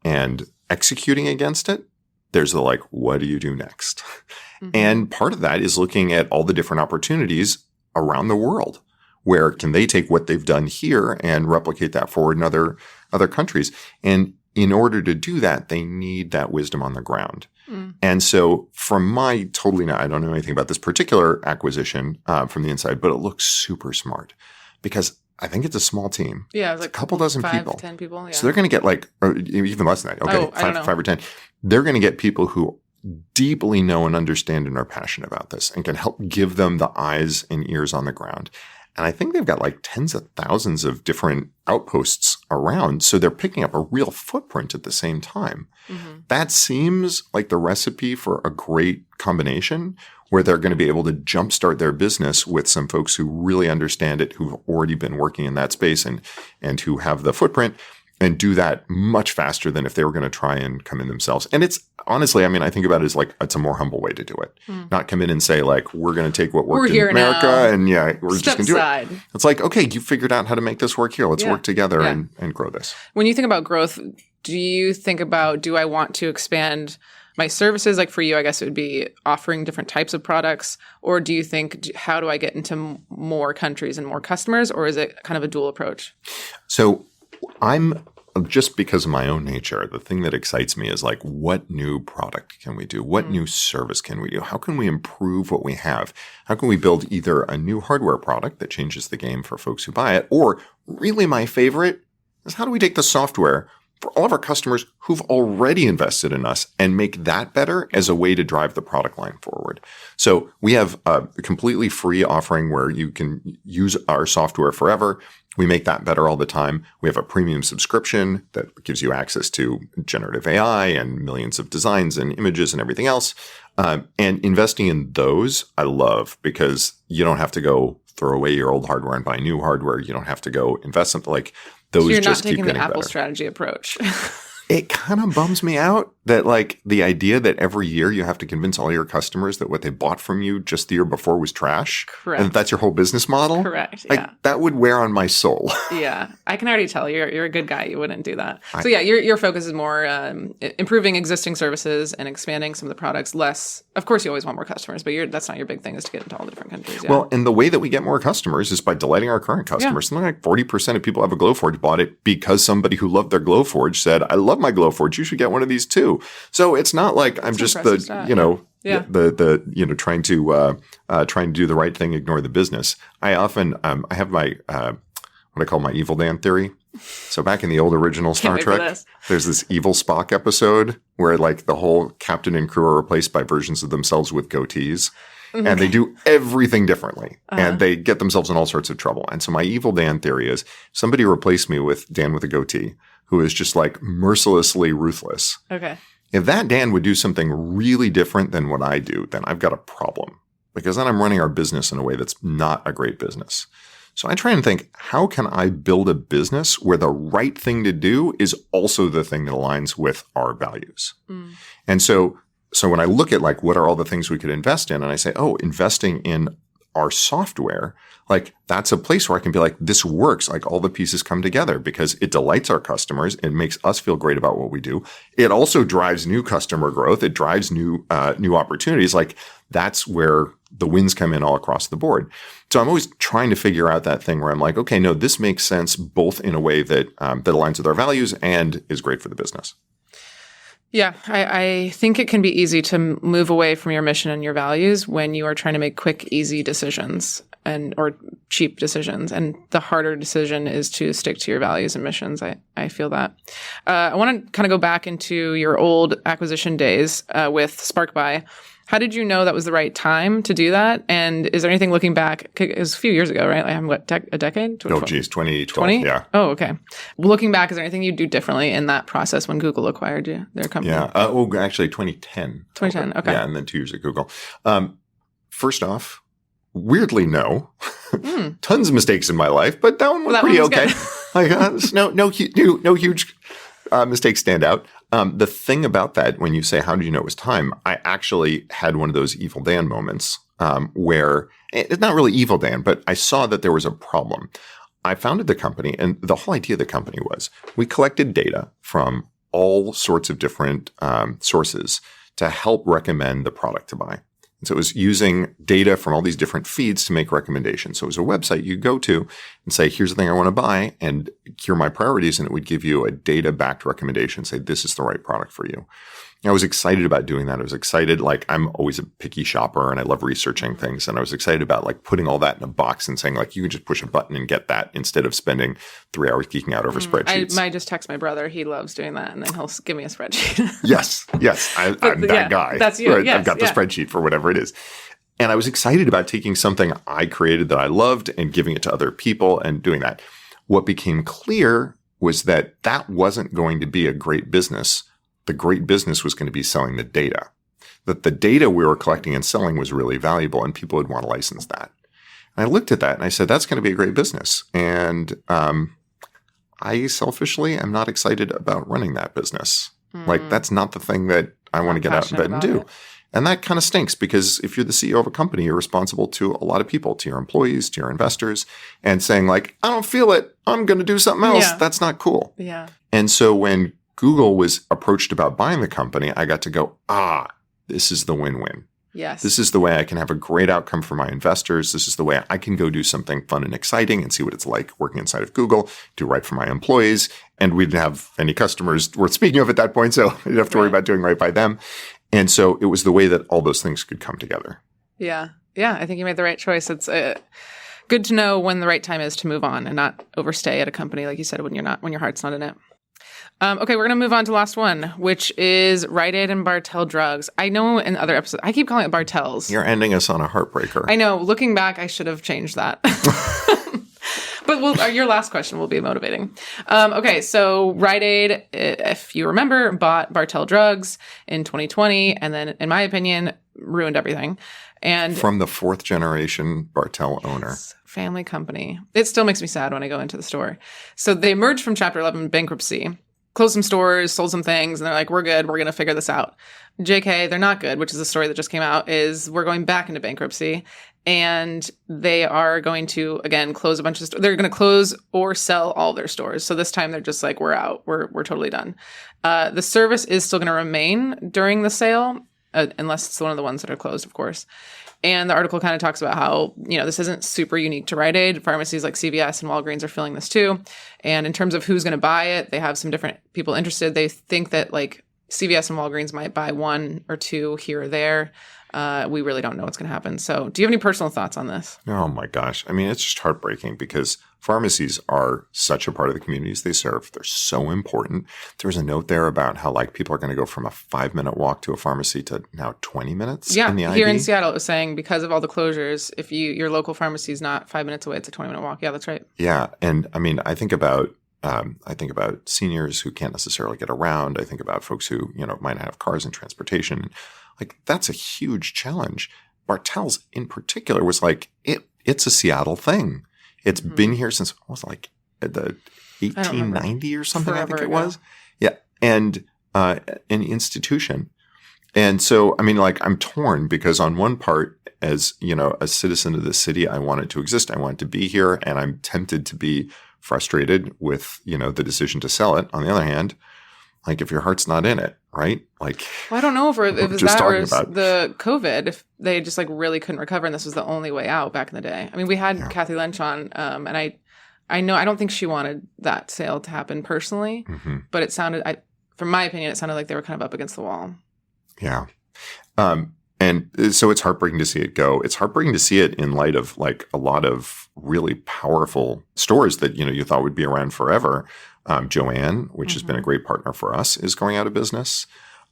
[SPEAKER 2] and executing against it, there's the like, what do you do next? Mm-hmm. And part of that is looking at all the different opportunities around the world. Where can they take what they've done here and replicate that forward in other countries? And in order to do that, they need that wisdom on the ground. Mm. And so I don't know anything about this particular acquisition from the inside, but it looks super smart because I think it's a small team.
[SPEAKER 1] Yeah, it's
[SPEAKER 2] like a couple dozen
[SPEAKER 1] 10 people. Yeah.
[SPEAKER 2] So they're going to get or even less than that. Okay, five or 10. They're going to get people who deeply know and understand and are passionate about this and can help give them the eyes and ears on the ground. And I think they've got like tens of thousands of different outposts around. So they're picking up a real footprint at the same time. Mm-hmm. That seems like the recipe for a great combination where they're going to be able to jumpstart their business with some folks who really understand it, who've already been working in that space and who have the footprint and do that much faster than if they were going to try and come in themselves. And it's honestly, I mean, I think about it as like, it's a more humble way to do it. Not come in and say like, we're going to take what worked in America now. And we're just going to do it. It's like, okay, you figured out how to make this work here. Let's work together and grow this.
[SPEAKER 1] When you think about growth, do you think about, do I want to expand my services? Like for you, I guess it would be offering different types of products. Or do you think, how do I get into more countries and more customers? Or is it kind of a dual approach?
[SPEAKER 2] So I'm just because of my own nature, the thing that excites me is like, what new product can we do? What new service can we do? How can we improve what we have? How can we build either a new hardware product that changes the game for folks who buy it? Or really my favorite is how do we take the software for all of our customers who've already invested in us and make that better as a way to drive the product line forward? So we have a completely free offering where you can use our software forever. We make that better all the time. We have a premium subscription that gives you access to generative AI and millions of designs and images and everything else. And investing in those, I love because you don't have to go throw away your old hardware and buy new hardware. You don't have to go invest something like those.
[SPEAKER 1] So you're
[SPEAKER 2] just
[SPEAKER 1] not taking
[SPEAKER 2] keep
[SPEAKER 1] the Apple
[SPEAKER 2] better.
[SPEAKER 1] strategy approach.
[SPEAKER 2] It kind of bums me out That like the idea that every year you have to convince all your customers that what they bought from you just the year before was trash.
[SPEAKER 1] Correct.
[SPEAKER 2] And that's your whole business model.
[SPEAKER 1] Correct.
[SPEAKER 2] Like,
[SPEAKER 1] yeah.
[SPEAKER 2] That would wear on my soul.
[SPEAKER 1] Yeah. I can already tell you're a good guy. You wouldn't do that. So yeah, your focus is more improving existing services and expanding some of the products. Less, of course, you always want more customers, but that's not your big thing, is to get into all the different countries. Yeah.
[SPEAKER 2] Well, and the way that we get more customers is by delighting our current customers. Something like 40% of people who have a Glowforge bought it because somebody who loved their Glowforge said, "I love my Glowforge. You should get one of these too." So it's not like I'm just trying to do the right thing, ignore the business. I often I have my what I call my evil Dan theory. So back in the old original Star Trek, there's this evil Spock episode where like the whole captain and crew are replaced by versions of themselves with goatees. And they do everything differently. And they get themselves in all sorts of trouble. And so my evil Dan theory is somebody replaced me with Dan with a goatee, who is just like mercilessly ruthless.
[SPEAKER 1] Okay.
[SPEAKER 2] If that Dan would do something really different than what I do, then I've got a problem, because then I'm running our business in a way that's not a great business. So I try and think, how can I build a business where the right thing to do is also the thing that aligns with our values? And so when I look at like, what are all the things we could invest in? And I say, investing in our software, like that's a place where I can be like, this works. Like all the pieces come together because it delights our customers. It makes us feel great about what we do. It also drives new customer growth. It drives new opportunities. Like that's where the wins come in all across the board. So I'm always trying to figure out that thing where I'm like, okay, no, this makes sense both in a way that that aligns with our values and is great for the business.
[SPEAKER 1] Yeah, I think it can be easy to move away from your mission and your values when you are trying to make quick, easy decisions or cheap decisions. And the harder decision is to stick to your values and missions. I feel that. I want to kind of go back into your old acquisition days with Sparkbuy. How did you know that was the right time to do that? And is there anything looking back? It was a few years ago, right? Like a decade?
[SPEAKER 2] Oh, geez, 2012.
[SPEAKER 1] 20?
[SPEAKER 2] Yeah.
[SPEAKER 1] Oh, okay. Looking back, is there anything you'd do differently in that process when Google acquired their company?
[SPEAKER 2] Yeah. Actually, 2010.
[SPEAKER 1] 2010, okay.
[SPEAKER 2] Yeah, and then 2 years at Google. First off, weirdly, no. Tons of mistakes in my life, but that one was pretty okay. Like, no huge mistakes stand out. The thing about that, when you say, how did you know it was time? I actually had one of those evil Dan moments where it's not really evil Dan, but I saw that there was a problem. I founded the company, and the whole idea of the company was we collected data from all sorts of different sources to help recommend the product to buy. And so it was using data from all these different feeds to make recommendations. So it was a website you go to and say, here's the thing I want to buy, and here are my priorities. And it would give you a data-backed recommendation, say, this is the right product for you. And I was excited about doing that. I was excited, like I'm always a picky shopper and I love researching things. And I was excited about like putting all that in a box and saying like, you can just push a button and get that instead of spending 3 hours geeking out over spreadsheets.
[SPEAKER 1] I just text my brother. He loves doing that. And then he'll give me a spreadsheet.
[SPEAKER 2] Yes. I'm that guy.
[SPEAKER 1] That's you.
[SPEAKER 2] Right?
[SPEAKER 1] Yes,
[SPEAKER 2] I've got the spreadsheet for whatever it is. And I was excited about taking something I created that I loved and giving it to other people and doing that. What became clear was that that wasn't going to be a great business. The great business was going to be selling the data. That the data we were collecting and selling was really valuable and people would want to license that. And I looked at that and I said, that's going to be a great business. And I selfishly am not excited about running that business. Like that's not the thing that I want to get out of bed and do. And that kind of stinks because if you're the CEO of a company, you're responsible to a lot of people, to your employees, to your investors, and saying like, I don't feel it, I'm going to do something else. Yeah. That's not cool.
[SPEAKER 1] Yeah.
[SPEAKER 2] And so when Google was approached about buying the company, I got to go, this is the win-win.
[SPEAKER 1] Yes.
[SPEAKER 2] This is the way I can have a great outcome for my investors. This is the way I can go do something fun and exciting and see what it's like working inside of Google, do right for my employees. And we didn't have any customers worth speaking of at that point, so I didn't have to worry about doing right by them. And so it was the way that all those things could come together.
[SPEAKER 1] Yeah. Yeah. I think you made the right choice. It's good to know when the right time is to move on and not overstay at a company, like you said, when your heart's not in it. Okay, we're going to move on to last one, which is Rite Aid and Bartell Drugs. I know in other episodes, I keep calling it Bartell's.
[SPEAKER 2] You're ending us on a heartbreaker.
[SPEAKER 1] I know. Looking back, I should have changed that. But your last question will be motivating. Okay, so Rite Aid, if you remember, bought Bartell Drugs in 2020, and then, in my opinion, ruined everything. And
[SPEAKER 2] from the 4th generation Bartell owner.
[SPEAKER 1] Family company. It still makes me sad when I go into the store. So they emerged from Chapter 11 bankruptcy. closed some stores, sold some things, and they're like, we're good. We're going to figure this out. JK, they're not good, which is a story that just came out, is we're going back into bankruptcy. And they are going to, again, close a bunch of stores. They're going to close or sell all their stores. So this time they're just like, we're out. We're totally done. The service is still going to remain during the sale, unless it's one of the ones that are closed, of course. And the article kind of talks about how, this isn't super unique to Rite Aid. Pharmacies like CVS and Walgreens are feeling this too. And in terms of who's going to buy it, they have some different people interested. They think that like CVS and Walgreens might buy one or two here or there. We really don't know what's going to happen. So do you have any personal thoughts on this?
[SPEAKER 2] Oh, my gosh. I mean, it's just heartbreaking because pharmacies are such a part of the communities they serve. They're so important. There was a note there about how like people are going to go from a 5-minute walk to a pharmacy to now 20 minutes in the IB.
[SPEAKER 1] Here in Seattle, it was saying because of all the closures, if your local pharmacy is not 5 minutes away, it's a 20-minute walk. Yeah, that's right.
[SPEAKER 2] Yeah. And I mean, I think about seniors who can't necessarily get around. I think about folks who, might not have cars and transportation. Like, that's a huge challenge. Bartell's in particular was like, it's a Seattle thing. It's been here since, what was it, like the 1890 or something, I think it was. Yeah. And an institution. And so, I mean, like, I'm torn because on one part, as, a citizen of the city, I want it to exist. I want it to be here. And I'm tempted to be frustrated with, the decision to sell it. On the other hand, like if your heart's not in it, right? Like,
[SPEAKER 1] well, I don't know if it's that or the COVID, if they just like really couldn't recover and this was the only way out back in the day. I mean, we had Kathy Lynch on, and I know, I don't think she wanted that sale to happen personally, but it sounded, from my opinion, it sounded like they were kind of up against the wall.
[SPEAKER 2] Yeah. And so it's heartbreaking to see it go. It's heartbreaking to see it in light of like a lot of really powerful stores that, you thought would be around forever. Joann, which has been a great partner for us, is going out of business.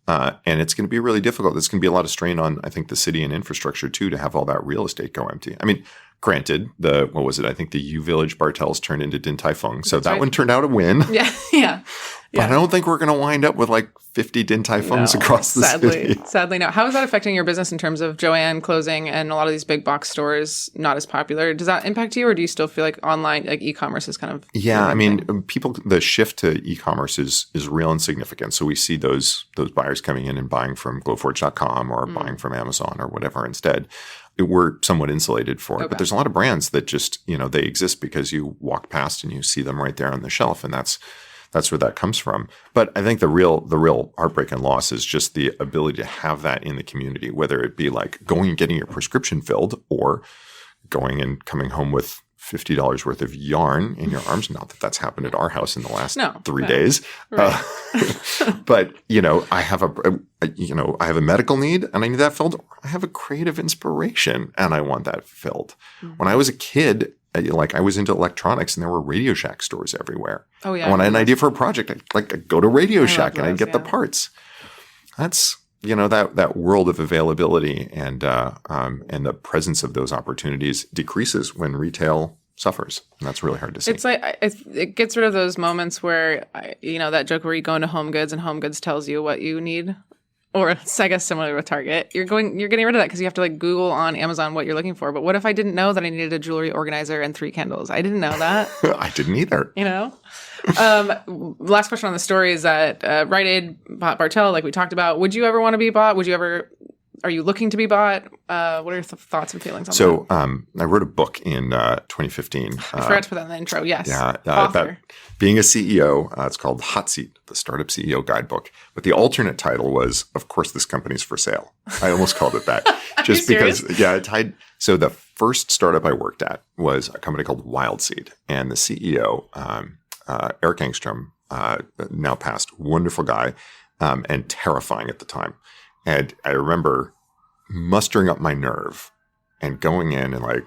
[SPEAKER 2] And it's going to be really difficult. There's going to be a lot of strain on, I think, the city and infrastructure too, to have all that real estate go empty. I mean, granted, I think the U Village Bartels turned into Din Tai Fung. So that one turned out a win.
[SPEAKER 1] Yeah.
[SPEAKER 2] But I don't think we're going to wind up with like 50 Din Tai Fungs across the city.
[SPEAKER 1] Sadly, no. How is that affecting your business in terms of Joann closing and a lot of these big box stores not as popular? Does that impact you, or do you still feel like online, like e-commerce is kind of?
[SPEAKER 2] Yeah, I mean, the shift to e-commerce is real and significant. So we see those buyers coming in and buying from Glowforge.com or buying from Amazon or whatever instead. We're somewhat insulated for it, but there's a lot of brands that just, they exist because you walk past and you see them right there on the shelf, and that's where that comes from. But I think the real heartbreak and loss is just the ability to have that in the community, whether it be like going and getting your prescription filled or going and coming home with $50 worth of yarn in your arms. Not that that's happened at our house in the last 3 days. Right. But, I have a medical need and I need that filled. I have a creative inspiration and I want that filled. When I was a kid, I was into electronics and there were Radio Shack stores everywhere. Oh yeah. When I had an idea for a project, I'd go to Radio Shack and I'd get the parts. That's, that world of availability and the presence of those opportunities decreases when retail suffers. And that's really hard to see.
[SPEAKER 1] It's like, it gets rid of those moments where, that joke where you go into Home Goods and Home Goods tells you what you need. Or I guess similar with Target, you're getting rid of that because you have to like Google on Amazon what you're looking for. But what if I didn't know that I needed a jewelry organizer and 3 candles? I didn't know that.
[SPEAKER 2] I didn't either.
[SPEAKER 1] Last question on the story is that Rite Aid bought Bartell, like we talked about. Would you ever want to be bought? Are you looking to be bought? What are your thoughts and feelings on that?
[SPEAKER 2] So I wrote a book in 2015.
[SPEAKER 1] I forgot to put that in the intro. Yes.
[SPEAKER 2] Yeah. About being a CEO. It's called Hot Seat, the Startup CEO Guidebook. But the alternate title was, of course, this company's for sale. I almost called it that. Just because, it tied. So the first startup I worked at was a company called Wild Seed. And the CEO, Eric Engstrom, now passed, wonderful guy, and terrifying at the time. And I remember mustering up my nerve and going in and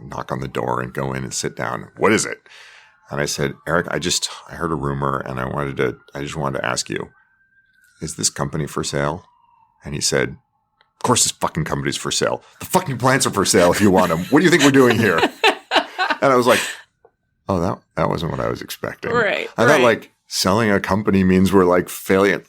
[SPEAKER 2] knock on the door and go in and sit down. What is it? And I said, Eric, I heard a rumor and I just wanted to ask you, is this company for sale? And he said, of course this fucking company's for sale. The fucking plants are for sale if you want them. What do you think we're doing here? And I was like, oh, that wasn't what I was expecting.
[SPEAKER 1] Right.
[SPEAKER 2] I thought selling a company means we're failing.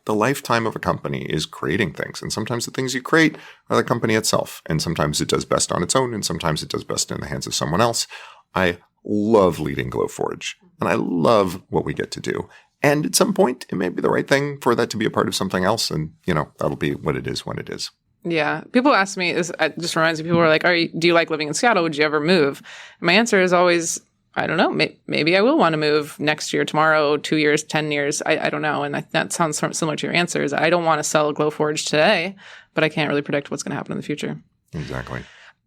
[SPEAKER 2] The lifetime of a company is creating things. And sometimes the things you create are the company itself. And sometimes it does best on its own. And sometimes it does best in the hands of someone else. I love leading Glowforge. And I love what we get to do. And at some point, it may be the right thing for that to be a part of something else. And, that'll be what it is when it is.
[SPEAKER 1] Yeah. People ask me, it just reminds me, people are like, do you like living in Seattle? Would you ever move? My answer is always, I don't know. Maybe I will want to move next year, tomorrow, 2 years, 10 years. I don't know. And that sounds similar to your answers. I don't want to sell Glowforge today, but I can't really predict what's going to happen in the future.
[SPEAKER 2] Exactly.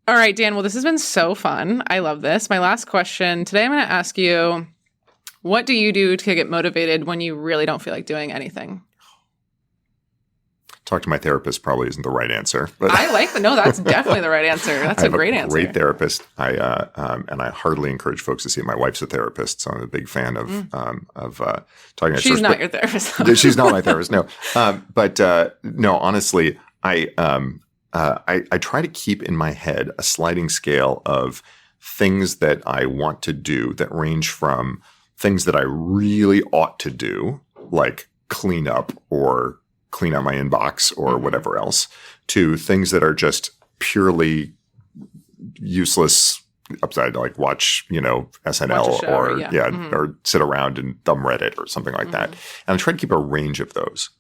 [SPEAKER 1] All right, Dan. Well, this has been so fun. I love this. My last question today, I'm going to ask you, what do you do to get motivated when you really don't feel like doing anything?
[SPEAKER 2] Talk to my therapist probably isn't the right answer. But
[SPEAKER 1] I like that. No, that's definitely the right answer. That's a great answer.
[SPEAKER 2] Great therapist. And I heartily encourage folks to see it. My wife's a therapist, so I'm a big fan of talking.
[SPEAKER 1] She's not your therapist.
[SPEAKER 2] She's not my therapist. No, no. Honestly, I try to keep in my head a sliding scale of things that I want to do that range from things that I really ought to do, like clean up or clean out my inbox or whatever else, to things that are just purely useless, upside, like watch, SNL or sit around and thumb Reddit or something like that. And I try to keep a range of those.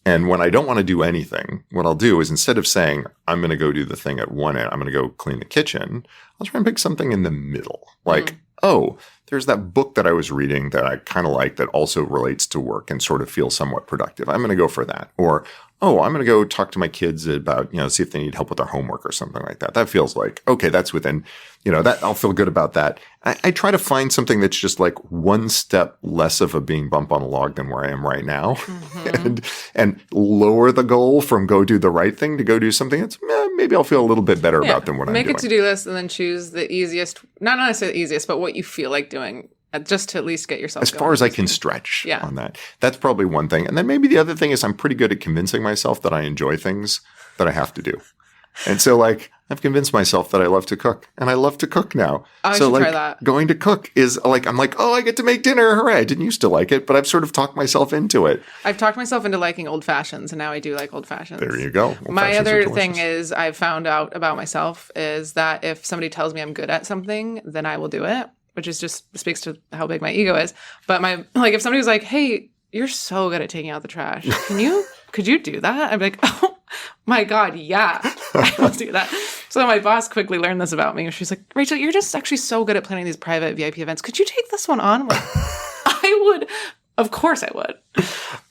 [SPEAKER 2] And when I don't want to do anything, what I'll do is instead of saying, I'm going to go do the thing at one end, I'm going to go clean the kitchen, I'll try and pick something in the middle. Like, there's that book that I was reading that I kind of like that also relates to work and sort of feels somewhat productive. I'm going to go for that. Or, I'm going to go talk to my kids about, see if they need help with their homework or something like that. That feels like, okay, that's within, that I'll feel good about that. I try to find something that's just like one step less of a being bump on a log than where I am right now, and lower the goal from go do the right thing to go do something that's maybe I'll feel a little bit better about than what I'm doing.
[SPEAKER 1] Make a to-do list and then choose the easiest, not necessarily the easiest, but what you feel like doing. Just to at least get yourself
[SPEAKER 2] as far as I can stretch on that. That's probably one thing. And then maybe the other thing is I'm pretty good at convincing myself that I enjoy things that I have to do. And so I've convinced myself that I love to cook, and I love to cook now.
[SPEAKER 1] I should try that.
[SPEAKER 2] Going to cook is I'm like, I get to make dinner. Hooray. I didn't used to like it, but I've sort of talked myself into it.
[SPEAKER 1] I've talked myself into liking old fashions, and now I do like old fashions.
[SPEAKER 2] There you go.
[SPEAKER 1] My other thing is I've found out about myself is that if somebody tells me I'm good at something, then I will do it. Which is just speaks to how big my ego is. But if somebody was like, hey, you're so good at taking out the trash. Could you do that? I'd be like, oh my God, yeah, I will do that. So my boss quickly learned this about me. She's like, Rachel, you're just actually so good at planning these private VIP events. Could you take this one on? I'm like, I would. Of course I would.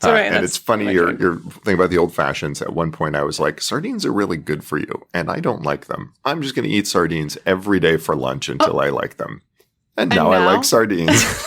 [SPEAKER 1] So,
[SPEAKER 2] and it's funny, your thing about the old fashions. At one point I was like, sardines are really good for you. And I don't like them. I'm just going to eat sardines every day for lunch until I like them. And now I like sardines.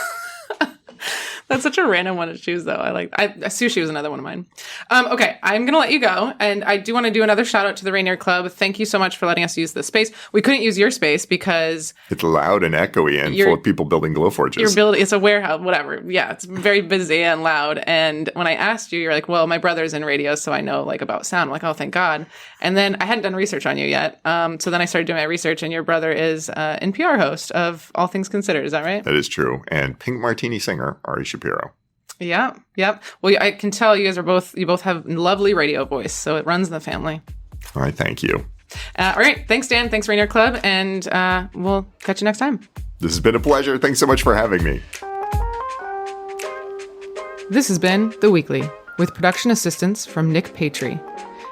[SPEAKER 1] That's such a random one to choose, though. Sushi was another one of mine. Okay, I'm going to let you go. And I do want to do another shout out to the Rainier Club. Thank you so much for letting us use this space. We couldn't use your space because
[SPEAKER 2] it's loud and echoey and full of people building Glowforges.
[SPEAKER 1] It's a warehouse, whatever. Yeah, it's very busy and loud. And when I asked you, you're like, well, my brother's in radio, so I know about sound. I'm like, oh, thank God. And then I hadn't done research on you yet. So then I started doing my research, and your brother is an NPR host of All Things Considered. Is that right?
[SPEAKER 2] That is true. And Pink Martini singer, Ari Shapiro.
[SPEAKER 1] Yeah. Yep. Well, I can tell you guys you both have lovely radio voice, so it runs in the family.
[SPEAKER 2] All right. Thank you.
[SPEAKER 1] All right. Thanks, Dan. Thanks, Rainier Club. And we'll catch you next time.
[SPEAKER 2] This has been a pleasure. Thanks so much for having me.
[SPEAKER 1] This has been The Weekly with production assistance from Nick Patry.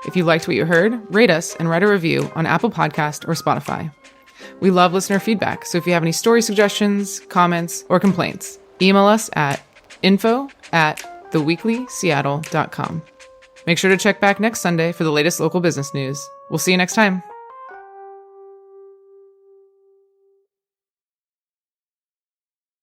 [SPEAKER 1] If you liked what you heard, rate us and write a review on Apple Podcast or Spotify. We love listener feedback, so if you have any story suggestions, comments, or complaints, email us at info@theweeklyseattle.com. Make sure to check back next Sunday for the latest local business news. We'll see you next time.